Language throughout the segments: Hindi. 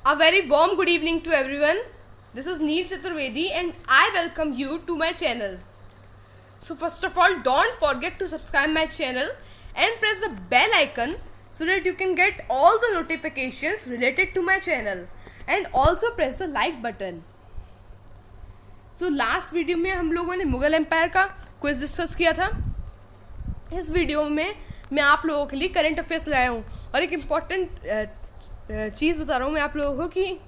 A very warm good evening to everyone. This is Neil Chaturvedi and I welcome you to my channel. So first of all, don't forget to subscribe my channel and press the bell icon so that you can get all the notifications related to my channel, and also press the like button. So last video में हम लोगों ने मुगल एम्पायर का क्विज डिस्कस किया था. इस वीडियो में मैं आप लोगों के लिए करंट अफेयर्स लाया हूँ और एक इम्पॉर्टेंट चीज़ बता रहा हूँ मैं आप लोगों को कि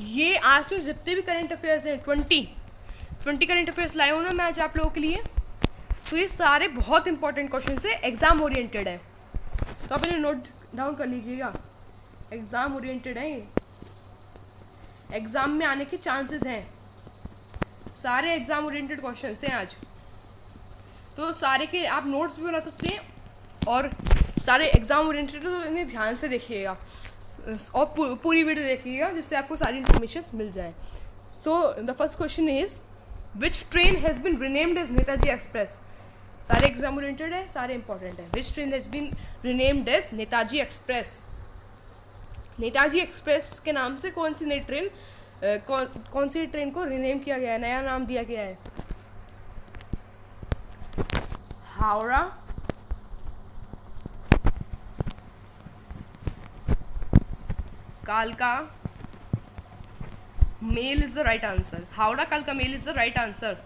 ये आज जो जितने भी करंट अफेयर्स हैं 20 करंट अफेयर्स लाया हूँ ना मैं आज आप लोगों के लिए, तो ये सारे बहुत इंपॉर्टेंट क्वेश्चन से एग्ज़ाम ओरिएंटेड है. तो आप इन्हें नोट डाउन कर लीजिएगा. एग्ज़ाम ओरिएंटेड है, ये एग्ज़ाम में आने के चांसेस हैं. सारे एग्ज़ाम ओरिएंटेड क्वेश्चन हैं आज, तो सारे के आप नोट्स भी बना सकते हैं और सारे एग्ज़ाम ओरिएंटेड, तो इन्हें ध्यान से देखिएगा और पूरी वीडियो देखिएगा जिससे आपको सारी इन्फॉर्मेशन मिल जाए. So the first question is which train has been renamed as Netaji express. सारे एग्जाम ओरिएंटेड है, सारे इंपॉर्टेंट है. Which train has been renamed as Netaji express. Netaji express के नाम से कौन सी नई ट्रेन कौन सी ट्रेन को रिनेम किया गया है, नया नाम दिया गया है? हावड़ा कालका mail is the right answer. Howrah कालका mail is the right answer.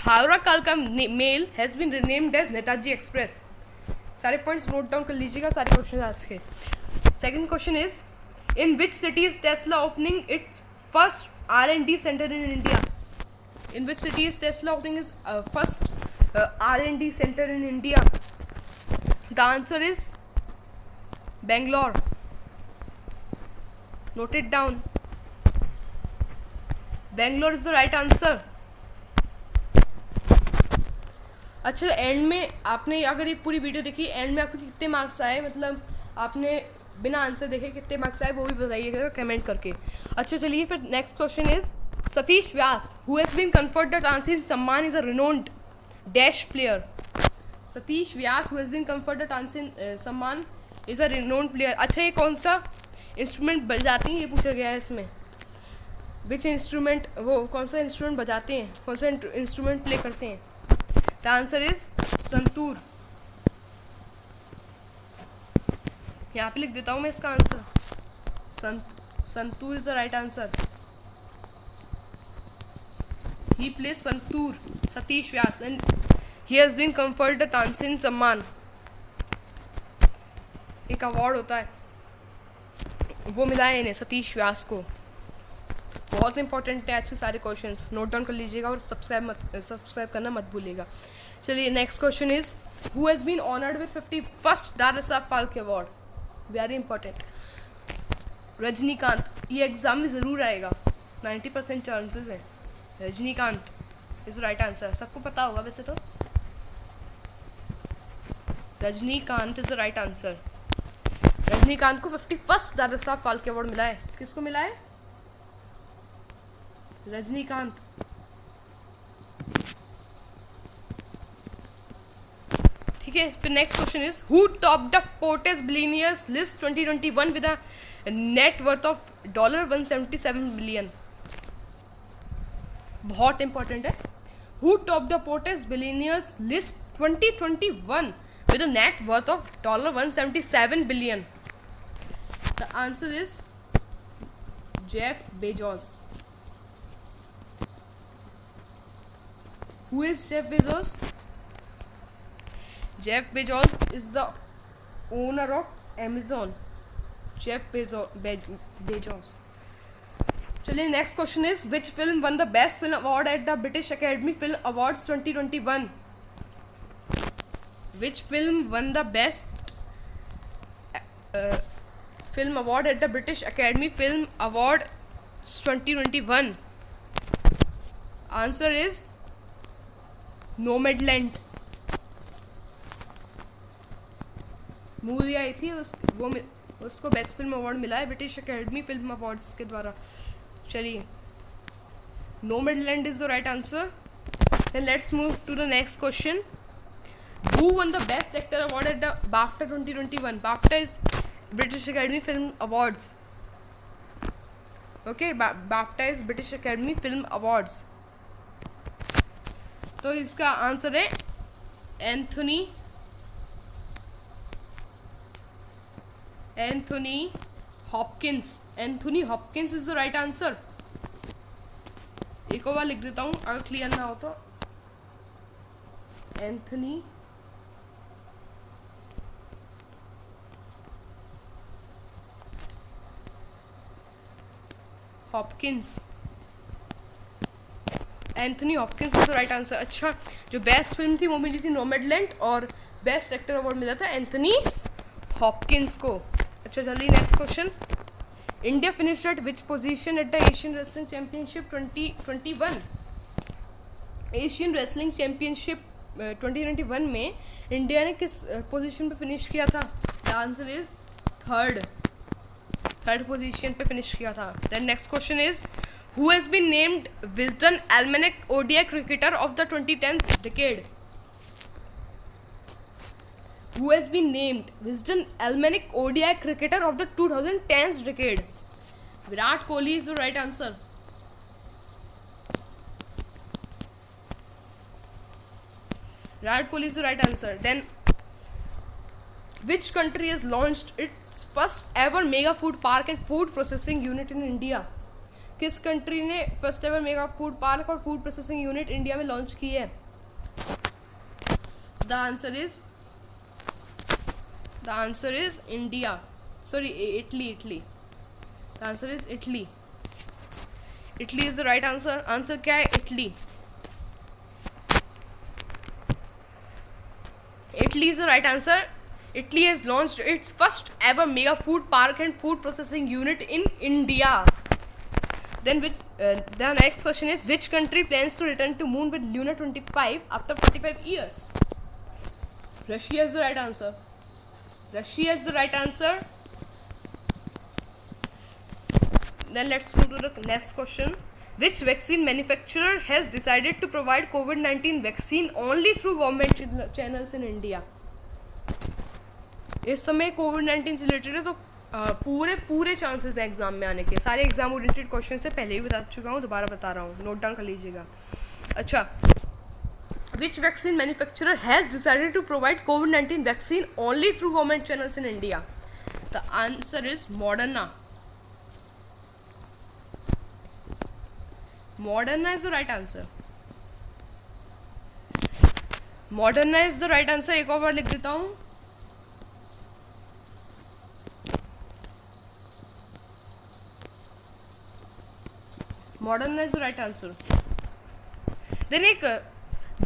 Howrah कालका mail has been renamed as Netaji express. सारे पॉइंट्स नोट डाउन कर लीजिएगा, सारे क्वेश्चन आज के. Second question is in which city is Tesla opening its first R&D centre in India. In which city is Tesla opening is first R&D centre in India. The answer is Bangalore. Note it down. Bangalore is the right answer. अच्छा, एंड में आपने अगर ये पूरी वीडियो देखी, एंड में आपको कितने मार्क्स आए, मतलब आपने बिना आंसर देखे कितने मार्क्स आए वो भी बताइएगा कमेंट करके. अच्छा चलिए फिर next question is Satish Vyas who has been conferred the Tansen Samman is a renowned dash player. Satish Vyas who has been conferred the Tansen Samman is a renowned player. अच्छा, ये कौन सा इंस्ट्रूमेंट बजाती हैं ये पूछा गया है इसमें. विच इंस्ट्रूमेंट, वो कौन सा इंस्ट्रूमेंट बजाते हैं, कौन सा इंस्ट्रूमेंट प्ले करते हैं? The answer is santoor. यहाँ पे लिख देता हूँ मैं इसका answer. Santoor is the right answer. He plays santoor. Satish Vyas and he has been conferred the Tansen Samman. एक अवार्ड होता है वो मिला है इन्हें, सतीश व्यास को. बहुत इंपॉर्टेंट है आज से सारे क्वेश्चंस. नोट डाउन कर लीजिएगा और सब्सक्राइब करना मत भूलिएगा. चलिए next question is who has been honoured with 51st Dada Saheb Phalke award. Very important. Rajinikanth. ये एग्जाम में ज़रूर आएगा, 90% चांसेस है. Rajinikanth is right answer. सबको पता होगा वैसे तो. Rajinikanth is the right answer. Rajinikanth को 51st दादा साहब फाल्के अवार्ड मिला है. किसको मिला है? रजनीकांत. ठीक है, फिर next question is who top the Forbes billionaires list 2021 with a net worth of $177 billion. बहुत इंपॉर्टेंट है. Who top the Forbes billionaires list 2021 with a net worth of $177 billion. The answer is Jeff Bezos. Who is Jeff Bezos? Jeff Bezos is the owner of Amazon. Jeff Bezos. चलिए next question is which film won the best film award at the British Academy Film Awards 2021? Which film won the best film award at the British Academy Film Awards 2021? Answer is Nomadland. Movie आई थी उसको बेस्ट फिल्म अवार्ड मिला है ब्रिटिश अकेडमी फिल्म अवार्ड्स के द्वारा. चलिए Nomadland is the right answer. Then let's move to the next question. Who won the Best Actor Award at the BAFTA 2021? BAFTA is British Academy Film Awards. Okay, BAFTA is British academy film awards. तो इसका आंसर है Anthony Hopkins. Anthony Hopkins is the right answer. एक और बार लिख देता हूँ अगर क्लियर ना हो तो। Anthony Hopkins, Anthony Hopkins is the right answer. अच्छा, जो बेस्ट फिल्म थी वो मिली थी नोमैडलैंड और बेस्ट एक्टर अवार्ड मिला था एंथोनी हॉपकिंस को। अच्छा, जल्दी next question. India finished eight which position at the Asian wrestling championship 2021? Asian wrestling championship 2021 में इंडिया ने किस पोजीशन पे फिनिश किया था? The answer is third position पे फिनिश किया था। Then next question is who has been named Wisden almanac ODI cricketer of the 2010th decade? Who has been named Wisden Almanac ODI cricketer of the 2010th decade? Virat Kohli is the right answer. Virat Kohli is the right answer. Then, which country has launched its first ever mega food park and food processing unit in India? किस कंट्री ने first ever mega food park और फूड प्रोसेसिंग यूनिट इंडिया में लॉन्च की है? The answer is India, sorry Italy. The answer is Italy is the right answer. Answer क्या है? Italy is the right answer. Italy has launched its first ever mega food park and food processing unit in India. Then the next question is which country plans to return to moon with Luna 25 after 45 years? Russia is the right answer. Then let's move to the next question. Which vaccine manufacturer has decided to provide COVID-19 vaccine only through government channels in India? इस समय कोविड-19 से रिलेटेड है तो पूरे चांसेस हैं एग्जाम में आने के। सारे एग्जाम ओरिएंटेड क्वेश्चन से पहले ही बता चुका हूँ, दोबारा बता रहा हूँ, नोट डाउन कर लीजिएगा। अच्छा, which vaccine manufacturer has decided to provide कोविड-19 vaccine only through government channels in India? The answer is Moderna is the right answer. Moderna is the right answer. एक और बार लिख देता हूँ। Moderna is the right answer. Then एक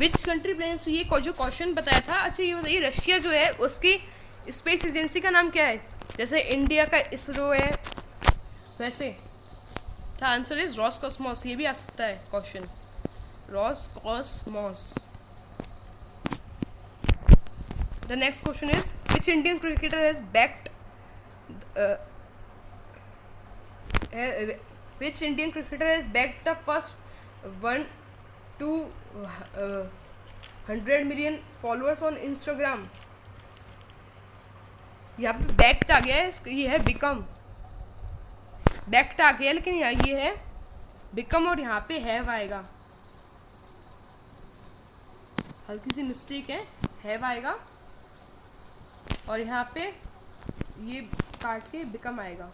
which country plans to, ये जो क्वेश्चन बताया था। अच्छा, ये बताइए रशिया जो है उसकी स्पेस एजेंसी का नाम क्या है? जैसे इंडिया का इसरो है वैसे। The answer is Roscosmos. ये भी आ सकता है question, Roscosmos. The next question is which Indian cricketer has backed which Indian cricketer has backed the first 1 to 100 million followers on Instagram? यहाँ पे बैक्ट आ गया है, ये है बिकम। बैक्ट आ गया लेकिन यहाँ ये है बिकम और यहाँ पे हैव आएगा। हल्की सी मिस्टेक है आएगा और यहाँ पे ये काट के बिकम आएगा।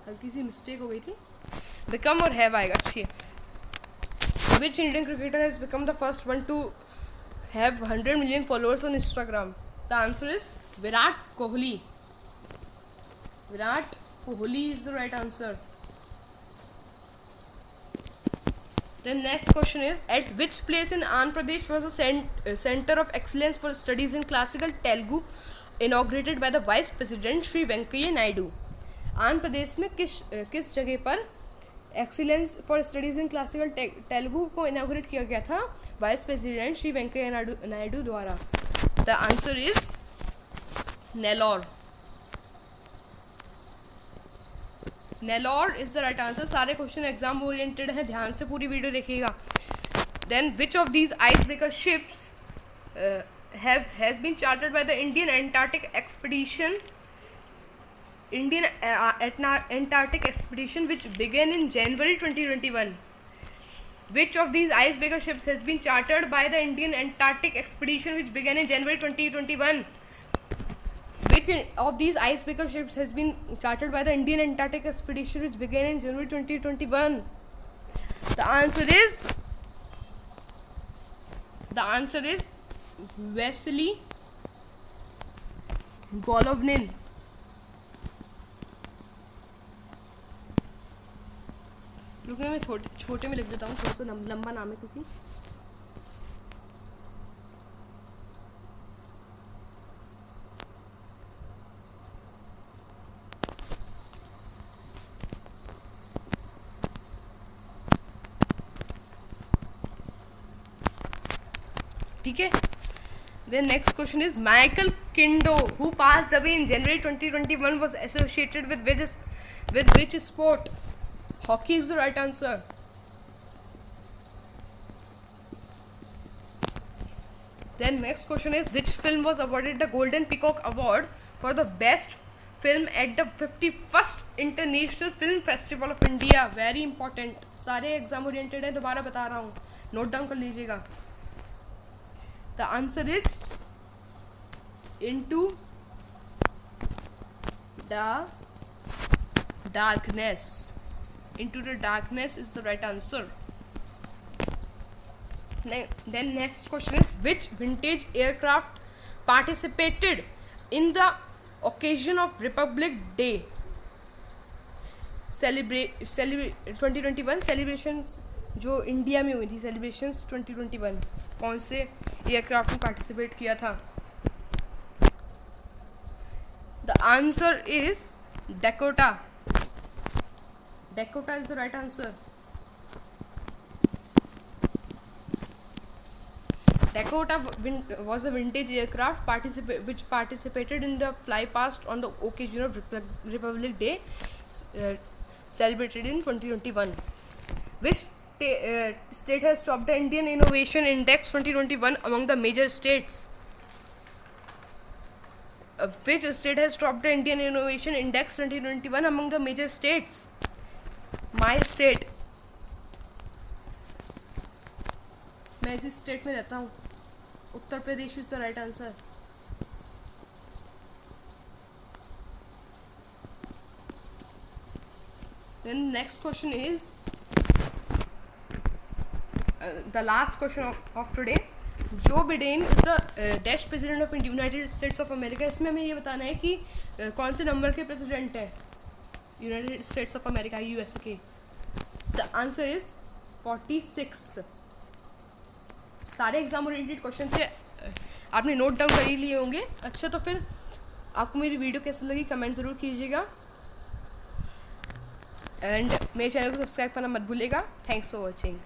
हल्की सी मिस्टेक हो गई थी, बिकम और हैव आएगा। अच्छी है। Which Indian cricketer has become the first one two have 100 million followers on Instagram? The answer is Virat Kohli. Virat Kohli is the right answer. The next question is, at which place in Andhra Pradesh was a center of excellence for studies in classical Telugu inaugurated by the Vice President Shri Venkaiah Naidu? Andhra Pradesh में किस जगह पर excellence for studies in classical Telugu को इनागुरेट किया गया था वाइस प्रेसिडेंट श्री वेंकैया नायडू द्वारा? The answer is Nellore. Nellore is the right answer. सारे क्वेश्चन एग्जाम ओरिएंटेड है, ध्यान से पूरी वीडियो देखिएगा। Then which of these ice breaker ships has been chartered by the Indian Antarctic expedition Indian Antarctic expedition which began in January 2021? Which of these icebreaker ships has been chartered by the Indian Antarctic expedition which began in January 2021? Which of these icebreaker ships has been chartered by the Indian Antarctic expedition which began in January 2021? The answer is Vasily Golovnin. रुकिए मैं छोटे में लिख देता हूँ, थोड़ा सा लंबा नाम है क्योंकि ठीक है. Then next question is Michael Kindo, who passed away in January 2021, was associated with which sport? Hockey is the right answer. Then next question is which film was awarded the Golden Peacock Award for the best film at the 51st International Film Festival of India? Very important. सारे एग्जाम ओरिएंटेड है, दोबारा बता रहा हूँ, नोट डाउन कर लीजिएगा. The answer is Into the Darkness. Into the Darkness is the right answer. Then next question is which vintage aircraft participated in the occasion of Republic Day 2021 celebrations जो इंडिया में हुई थी, सेलिब्रेशंस 2021, कौन से एयरक्राफ्ट में पार्टिसिपेट किया था? The answer is Dakota. Dakota is the right answer. Dakota was a vintage aircraft which participated in the fly past on the occasion of Republic Day celebrated in 2021. Which state has topped the Indian Innovation Index 2021 among the major states? Which state has topped the Indian Innovation Index 2021 among the major states? My state. मैं इसी स्टेट में रहता हूँ. Uttar Pradesh is the right answer. Then next question is the last question of today. Joe Biden is the dash president of United States of America. इसमें हमें ये बताना है कि कौन से नंबर के प्रेसिडेंट है United States of America, USA के. The answer is 46th. सारे एग्जाम ओरिएंटेड क्वेश्चन थे, आपने नोट डाउन कर ही लिए होंगे. अच्छा, तो फिर आपको मेरी वीडियो कैसी लगी कमेंट ज़रूर कीजिएगा एंड मेरे चैनल को सब्सक्राइब करना मत भूलिएगा. Thanks for watching.